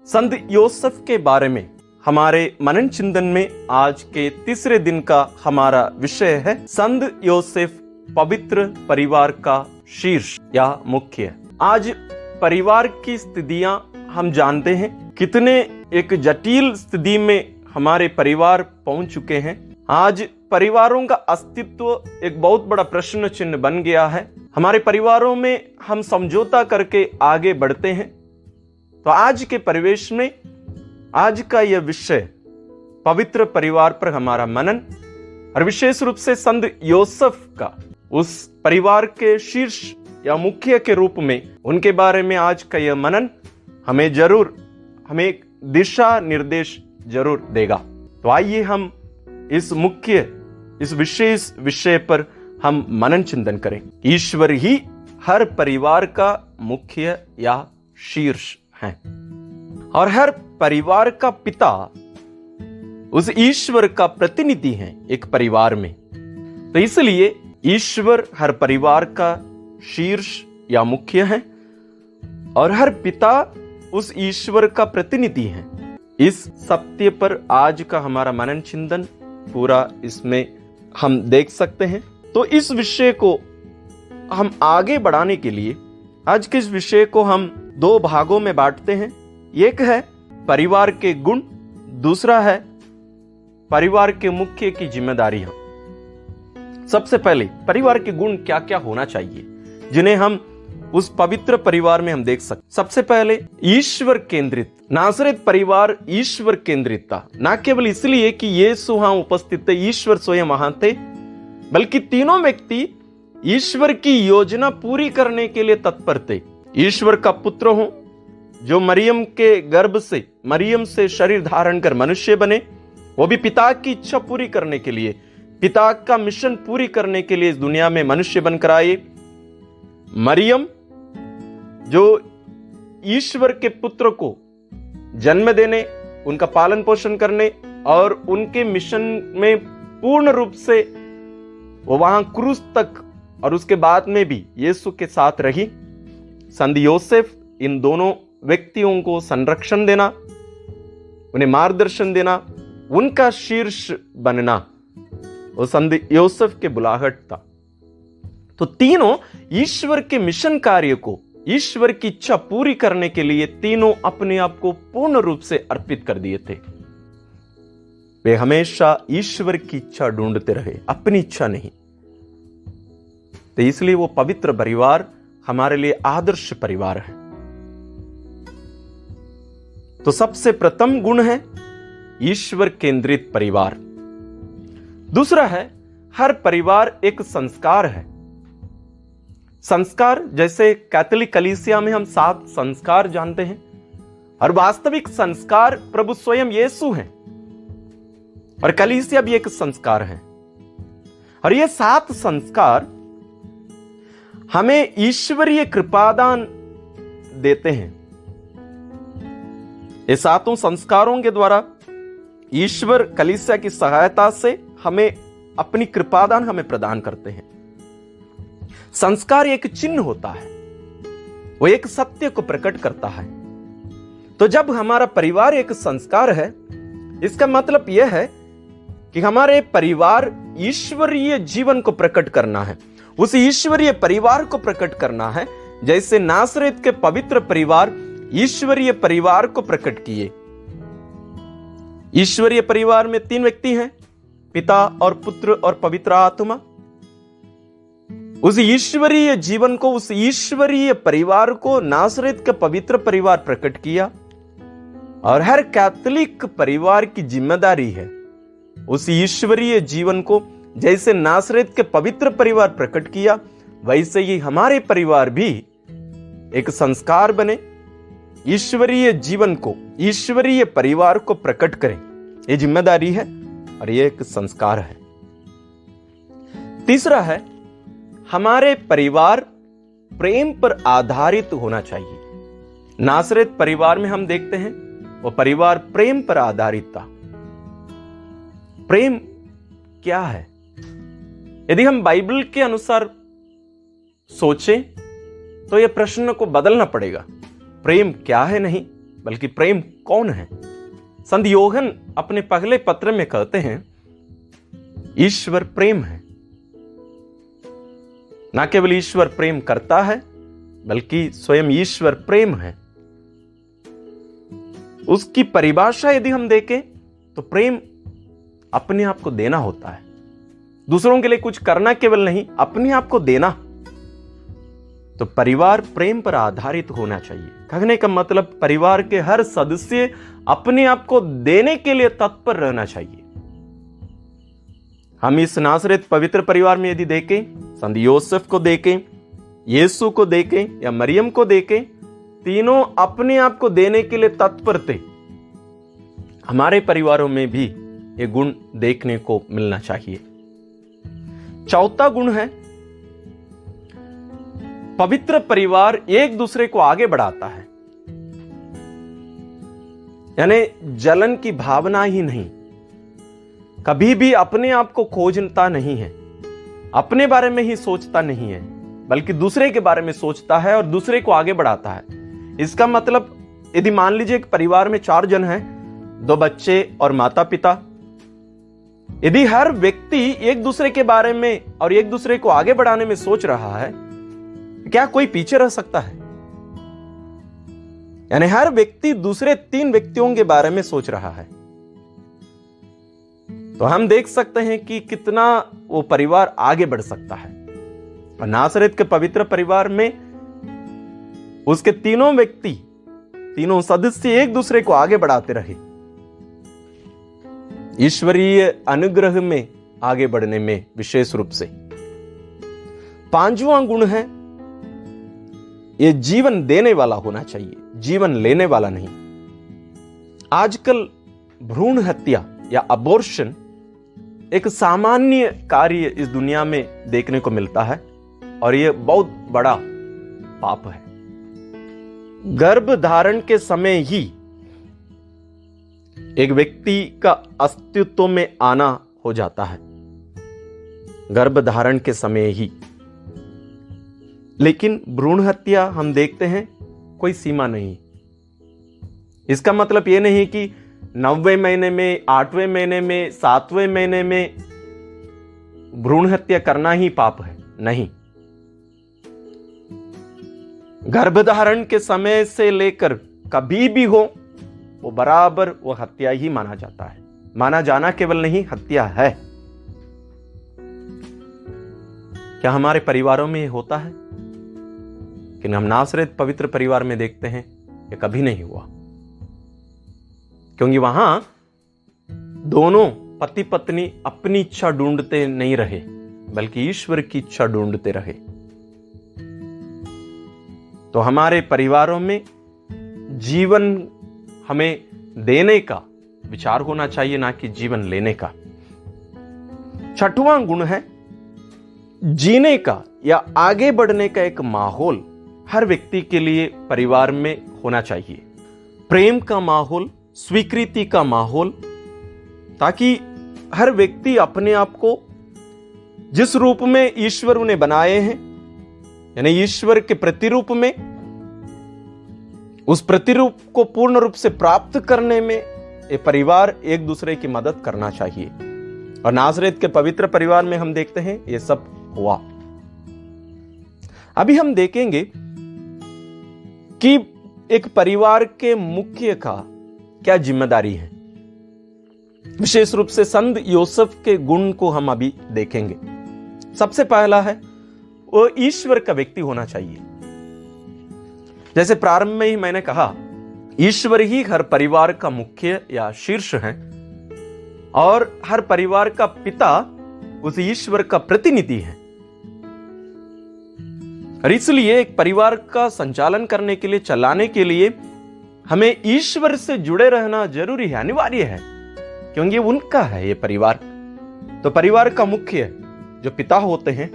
संत योसेफ के बारे में हमारे मनन चिंतन में आज के तीसरे दिन का हमारा विषय है संत योसेफ पवित्र परिवार का शीर्ष या मुख्य। आज परिवार की स्थितियां हम जानते हैं, कितने एक जटिल स्थिति में हमारे परिवार पहुंच चुके हैं। आज परिवारों का अस्तित्व एक बहुत बड़ा प्रश्न चिन्ह बन गया है। हमारे परिवारों में हम समझौता करके आगे बढ़ते हैं। तो आज के परिवेश में आज का यह विषय पवित्र परिवार पर हमारा मनन और विशेष रूप से संत योसेफ का उस परिवार के शीर्ष या मुख्य के रूप में उनके बारे में आज का यह मनन हमें एक दिशा निर्देश जरूर देगा। तो आइए हम इस विशेष विषय पर हम मनन चिंतन करें। ईश्वर ही हर परिवार का मुख्य या शीर्ष है और हर परिवार का पिता उस ईश्वर का प्रतिनिधि है एक परिवार में। तो इसलिए ईश्वर हर परिवार का शीर्ष या मुख्य है और हर पिता उस ईश्वर का प्रतिनिधि है। इस सत्य पर आज का हमारा मनन चिंतन पूरा इसमें हम देख सकते हैं। तो इस विषय को हम आगे बढ़ाने के लिए आज के इस विषय को हम दो भागों में बांटते हैं। एक है परिवार के गुण, दूसरा है परिवार के मुख्य की जिम्मेदारियां। सबसे पहले परिवार के गुण क्या क्या होना चाहिए जिन्हें हम उस पवित्र परिवार में हम देख सकते। सबसे पहले ईश्वर केंद्रित। नासरेत परिवार ईश्वर केंद्रित था, ना केवल इसलिए कि यीशु वहां उपस्थित थे, ईश्वर स्वयं वहां थे, बल्कि तीनों व्यक्ति ईश्वर की योजना पूरी करने के लिए तत्पर थे। ईश्वर का पुत्र हो जो मरियम के गर्भ से, मरियम से शरीर धारण कर मनुष्य बने, वो भी पिता की इच्छा पूरी करने के लिए, पिता का मिशन पूरी करने के लिए इस दुनिया में मनुष्य बनकर आए। मरियम जो ईश्वर के पुत्र को जन्म देने, उनका पालन पोषण करने और उनके मिशन में पूर्ण रूप से वो वहां क्रूस तक और उसके बाद में भी यीशु के साथ रही। संत योसेफ इन दोनों व्यक्तियों को संरक्षण देना, उन्हें मार्गदर्शन देना, उनका शीर्ष बनना वो संत योसेफ के बुलाहट था। तो तीनों ईश्वर के मिशन कार्य को, ईश्वर की इच्छा पूरी करने के लिए तीनों अपने आप को पूर्ण रूप से अर्पित कर दिए थे। वे हमेशा ईश्वर की इच्छा ढूंढते रहे, अपनी इच्छा नहीं। तो इसलिए वो पवित्र परिवार हमारे लिए आदर्श परिवार है। तो सबसे प्रथम गुण है ईश्वर केंद्रित परिवार। दूसरा है हर परिवार एक संस्कार है। संस्कार जैसे कैथोलिक कलीसिया में हम 7 संस्कार जानते हैं और वास्तविक संस्कार प्रभु स्वयं यीशु हैं और कलीसिया भी एक संस्कार है। और ये 7 संस्कार हमें ईश्वरीय कृपादान देते हैं। ये 7 संस्कारों के द्वारा ईश्वर कलीसिया की सहायता से हमें अपनी कृपादान हमें प्रदान करते हैं। संस्कार एक चिन्ह होता है, वो एक सत्य को प्रकट करता है। तो जब हमारा परिवार एक संस्कार है, इसका मतलब यह है कि हमारे परिवार ईश्वरीय जीवन को प्रकट करना है, उस ईश्वरीय परिवार को प्रकट करना है जैसे नासरेत के पवित्र परिवार ईश्वरीय परिवार को प्रकट किए। ईश्वरीय परिवार में 3 व्यक्ति हैं, पिता और पुत्र और पवित्र आत्मा। उस ईश्वरीय जीवन को, उस ईश्वरीय परिवार को नासरेत का पवित्र परिवार प्रकट किया और हर कैथोलिक परिवार की जिम्मेदारी है उस ईश्वरीय जीवन को जैसे नासरेत के पवित्र परिवार प्रकट किया, वैसे ही हमारे परिवार भी एक संस्कार बने, ईश्वरीय जीवन को, ईश्वरीय परिवार को प्रकट करें। ये जिम्मेदारी है और ये एक संस्कार है। तीसरा है हमारे परिवार प्रेम पर आधारित होना चाहिए। नासरेत परिवार में हम देखते हैं वो परिवार प्रेम पर आधारित था। प्रेम क्या है? यदि हम बाइबल के अनुसार सोचें तो यह प्रश्न को बदलना पड़ेगा। प्रेम क्या है? नहीं, बल्कि प्रेम कौन है। संत योहन अपने पहले पत्र में कहते हैं ईश्वर प्रेम है। ना केवल ईश्वर प्रेम करता है बल्कि स्वयं ईश्वर प्रेम है। उसकी परिभाषा यदि हम देखें तो प्रेम अपने आप को देना होता है, दूसरों के लिए कुछ करना केवल नहीं, अपने आप को देना। तो परिवार प्रेम पर आधारित होना चाहिए। कहने का मतलब परिवार के हर सदस्य अपने आप को देने के लिए तत्पर रहना चाहिए। हम इस नासरत पवित्र परिवार में यदि देखें, संत योसेफ को देखें, यीशु को देखें या मरियम को देखें, तीनों अपने आप को देने के लिए तत्पर थे। हमारे परिवारों में भी ये गुण देखने को मिलना चाहिए। चौथा गुण है पवित्र परिवार एक दूसरे को आगे बढ़ाता है। यानी जलन की भावना ही नहीं, कभी भी अपने आप को खोजता नहीं है, अपने बारे में ही सोचता नहीं है, बल्कि दूसरे के बारे में सोचता है और दूसरे को आगे बढ़ाता है। इसका मतलब यदि मान लीजिए एक परिवार में 4 जन हैं, 2 बच्चे और माता पिता, यदि हर व्यक्ति एक दूसरे के बारे में और एक दूसरे को आगे बढ़ाने में सोच रहा है, क्या कोई पीछे रह सकता है? यानी हर व्यक्ति दूसरे 3 व्यक्तियों के बारे में सोच रहा है, तो हम देख सकते हैं कि कितना वो परिवार आगे बढ़ सकता है। और नासरत के पवित्र परिवार में उसके तीनों व्यक्ति, तीनों सदस्य एक दूसरे को आगे बढ़ाते रहे, ईश्वरीय अनुग्रह में आगे बढ़ने में विशेष रूप से। 5वां गुण है ये जीवन देने वाला होना चाहिए, जीवन लेने वाला नहीं। आजकल भ्रूण हत्या या अबॉर्शन एक सामान्य कार्य इस दुनिया में देखने को मिलता है और यह बहुत बड़ा पाप है। गर्भ धारण के समय ही एक व्यक्ति का अस्तित्व में आना हो जाता है, गर्भ धारण के समय ही। लेकिन भ्रूण हत्या हम देखते हैं कोई सीमा नहीं। इसका मतलब यह नहीं कि 9वें महीने में, 8वें महीने में, 7वें महीने में भ्रूण हत्या करना ही पाप है, नहीं। गर्भधारण के समय से लेकर कभी भी हो, वो बराबर वो हत्या ही माना जाता है। माना जाना केवल नहीं, हत्या है। क्या हमारे परिवारों में यह होता है? कि हम नासरत पवित्र परिवार में देखते हैं ये कभी नहीं हुआ, क्योंकि वहां दोनों पति पत्नी अपनी इच्छा ढूंढते नहीं रहे, बल्कि ईश्वर की इच्छा ढूंढते रहे। तो हमारे परिवारों में जीवन हमें देने का विचार होना चाहिए, ना कि जीवन लेने का। 6वां गुण है जीने का या आगे बढ़ने का एक माहौल हर व्यक्ति के लिए परिवार में होना चाहिए। प्रेम का माहौल, स्वीकृति का माहौल, ताकि हर व्यक्ति अपने आप को जिस रूप में ईश्वर उन्हें बनाए हैं, यानी ईश्वर के प्रतिरूप में, उस प्रतिरूप को पूर्ण रूप से प्राप्त करने में ये परिवार एक दूसरे की मदद करना चाहिए। और नासरत के पवित्र परिवार में हम देखते हैं ये सब हुआ। अभी हम देखेंगे कि एक परिवार के मुख्य का क्या जिम्मेदारी है। विशेष रूप से संत योसेफ के गुण को हम अभी देखेंगे। सबसे पहला है वो ईश्वर का व्यक्ति होना चाहिए। जैसे प्रारंभ में ही मैंने कहा, ईश्वर ही हर परिवार का मुख्य या शीर्ष है और हर परिवार का पिता उस ईश्वर का प्रतिनिधि है। और इसलिए एक परिवार का संचालन करने के लिए, चलाने के लिए हमें ईश्वर से जुड़े रहना जरूरी है, अनिवार्य है, क्योंकि उनका है ये परिवार। तो परिवार का मुख्य जो पिता होते हैं,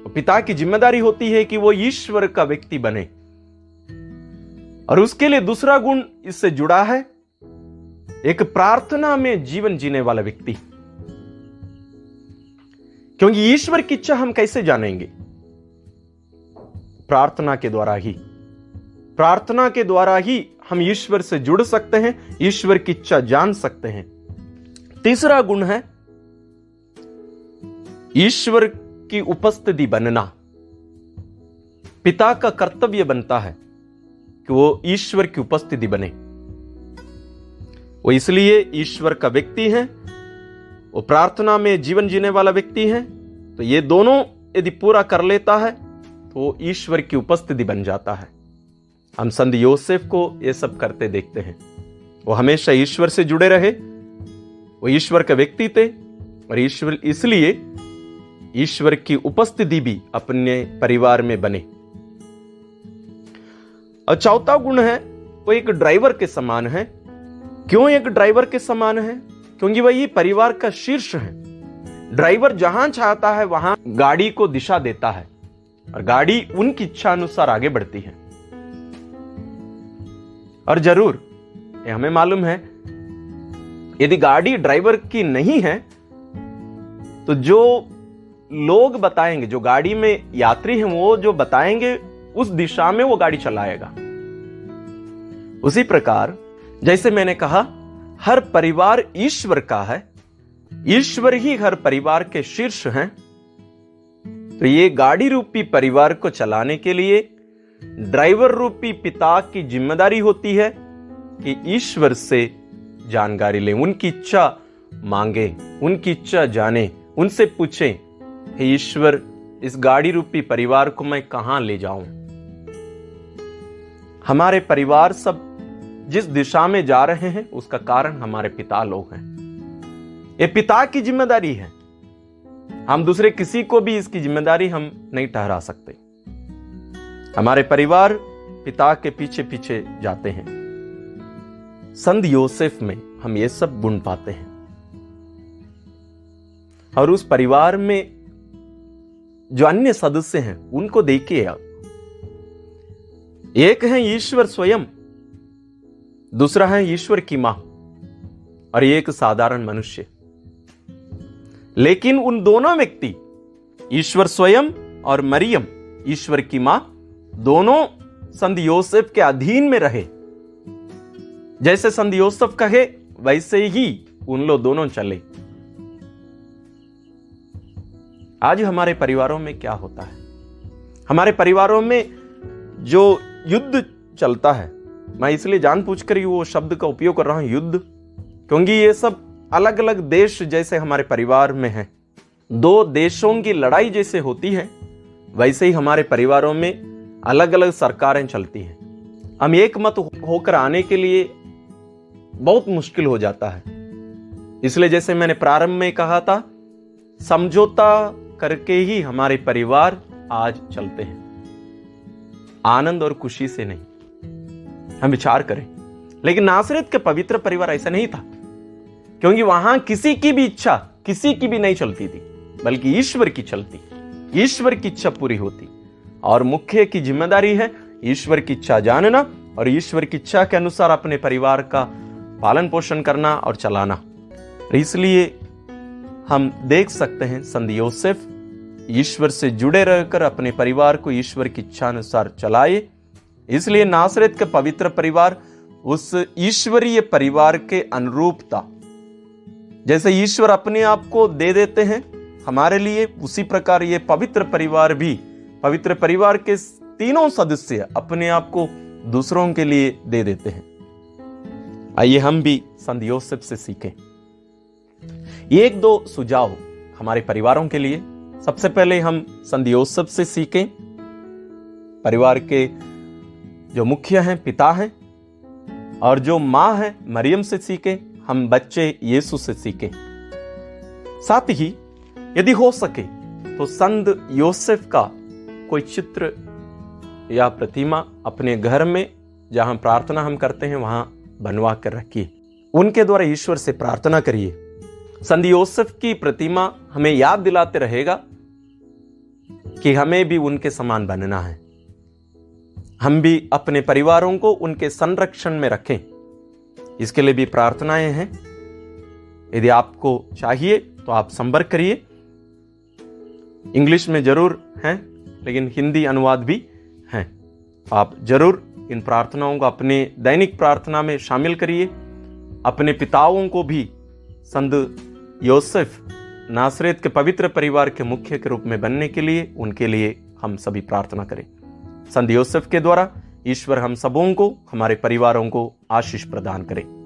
वो पिता की जिम्मेदारी होती है कि वो ईश्वर का व्यक्ति बने। और उसके लिए दूसरा गुण इससे जुड़ा है, एक प्रार्थना में जीवन जीने वाला व्यक्ति। क्योंकि ईश्वर की इच्छा हम कैसे जानेंगे? प्रार्थना के द्वारा ही। प्रार्थना के द्वारा ही हम ईश्वर से जुड़ सकते हैं, ईश्वर की इच्छा जान सकते हैं। तीसरा गुण है ईश्वर की उपस्थिति बनना। पिता का कर्तव्य बनता है कि वो ईश्वर की उपस्थिति बने। वो इसलिए ईश्वर का व्यक्ति है, वो प्रार्थना में जीवन जीने वाला व्यक्ति है। तो ये दोनों यदि पूरा कर लेता है तो वो ईश्वर की उपस्थिति बन जाता है। हम संत योसेफ को ये सब करते देखते हैं। वो हमेशा ईश्वर से जुड़े रहे, वो ईश्वर का व्यक्ति थे और ईश्वर इसलिए ईश्वर की उपस्थिति भी अपने परिवार में बने। और चौथा गुण है वो एक ड्राइवर के समान है। क्यों एक ड्राइवर के समान है? क्योंकि वही परिवार का शीर्ष है। ड्राइवर जहां चाहता है वहां गाड़ी को दिशा देता है और गाड़ी उनकी इच्छा अनुसार आगे बढ़ती है। और जरूर ये हमें मालूम है, यदि गाड़ी ड्राइवर की नहीं है तो जो लोग बताएंगे, जो गाड़ी में यात्री हैं वो जो बताएंगे उस दिशा में वो गाड़ी चलाएगा। उसी प्रकार जैसे मैंने कहा हर परिवार ईश्वर का है, ईश्वर ही हर परिवार के शीर्ष हैं। तो ये गाड़ी रूपी परिवार को चलाने के लिए ड्राइवर रूपी पिता की जिम्मेदारी होती है कि ईश्वर से जानकारी लें, उनकी इच्छा मांगे, उनकी इच्छा जाने, उनसे पूछें, हे ईश्वर इस गाड़ी रूपी परिवार को मैं कहां ले जाऊं। हमारे परिवार सब जिस दिशा में जा रहे हैं उसका कारण हमारे पिता लोग हैं। ये पिता की जिम्मेदारी है, हम दूसरे किसी को भी इसकी जिम्मेदारी हम नहीं ठहरा सकते। हमारे परिवार पिता के पीछे पीछे जाते हैं। संत योसेफ में हम ये सब गुण पाते हैं। और उस परिवार में जो अन्य सदस्य हैं उनको देखिए आप, एक है ईश्वर स्वयं, दूसरा है ईश्वर की मां और एक साधारण मनुष्य। लेकिन उन दोनों व्यक्ति ईश्वर स्वयं और मरियम ईश्वर की मां दोनों संत योसेफ के अधीन में रहे। जैसे संत योसेफ कहे वैसे ही उन लोग दोनों चले। आज हमारे परिवारों में क्या होता है? हमारे परिवारों में जो युद्ध चलता है, मैं इसलिए जानबूझकर ही वो शब्द का उपयोग कर रहा हूं युद्ध, क्योंकि ये सब अलग अलग देश जैसे हमारे परिवार में है, दो देशों की लड़ाई जैसे होती है वैसे ही हमारे परिवारों में अलग अलग सरकारें चलती हैं। हम एक मत होकर आने के लिए बहुत मुश्किल हो जाता है। इसलिए जैसे मैंने प्रारंभ में कहा था, समझौता करके ही हमारे परिवार आज चलते हैं, आनंद और खुशी से नहीं। हम विचार करें, लेकिन नासरत के पवित्र परिवार ऐसा नहीं था, क्योंकि वहां किसी की भी इच्छा किसी की भी नहीं चलती थी, बल्कि ईश्वर की चलती, ईश्वर की इच्छा पूरी होती। और मुख्य की जिम्मेदारी है ईश्वर की इच्छा जानना और ईश्वर की इच्छा के अनुसार अपने परिवार का पालन पोषण करना और चलाना। इसलिए हम देख सकते हैं संत योसेफ ईश्वर से जुड़े रहकर अपने परिवार को ईश्वर की इच्छा अनुसार चलाए। इसलिए नासरत का पवित्र परिवार उस ईश्वरीय परिवार के अनुरूप था। जैसे ईश्वर अपने आप को दे देते हैं हमारे लिए, उसी प्रकार ये पवित्र परिवार भी, पवित्र परिवार के तीनों सदस्य अपने आप को दूसरों के लिए दे देते हैं। आइए हम भी संत योसेफ से सीखें। एक दो सुझाव हमारे परिवारों के लिए। सबसे पहले हम संत योसेफ से सीखें, परिवार के जो मुख्य हैं पिता हैं, और जो मां है मरियम से सीखें। हम बच्चे यीशु से सीखें। साथ ही यदि हो सके तो संत योसेफ का कोई चित्र या प्रतिमा अपने घर में जहां प्रार्थना हम करते हैं वहां बनवा कर रखिए। उनके द्वारा ईश्वर से प्रार्थना करिए। संत योसेफ की प्रतिमा हमें याद दिलाते रहेगा कि हमें भी उनके समान बनना है। हम भी अपने परिवारों को उनके संरक्षण में रखें। इसके लिए भी प्रार्थनाएं हैं। यदि आपको चाहिए तो आप संपर्क करिए। इंग्लिश में जरूर हैं, लेकिन हिंदी अनुवाद भी हैं। आप जरूर इन प्रार्थनाओं को अपने दैनिक प्रार्थना में शामिल करिए। अपने पिताओं को भी संत योसेफ नासरेत के पवित्र परिवार के मुख्य के रूप में बनने के लिए उनके लिए हम सभी प्रार्थना करें। संत योसेफ के द्वारा ईश्वर हम सबों को, हमारे परिवारों को आशीष प्रदान करें।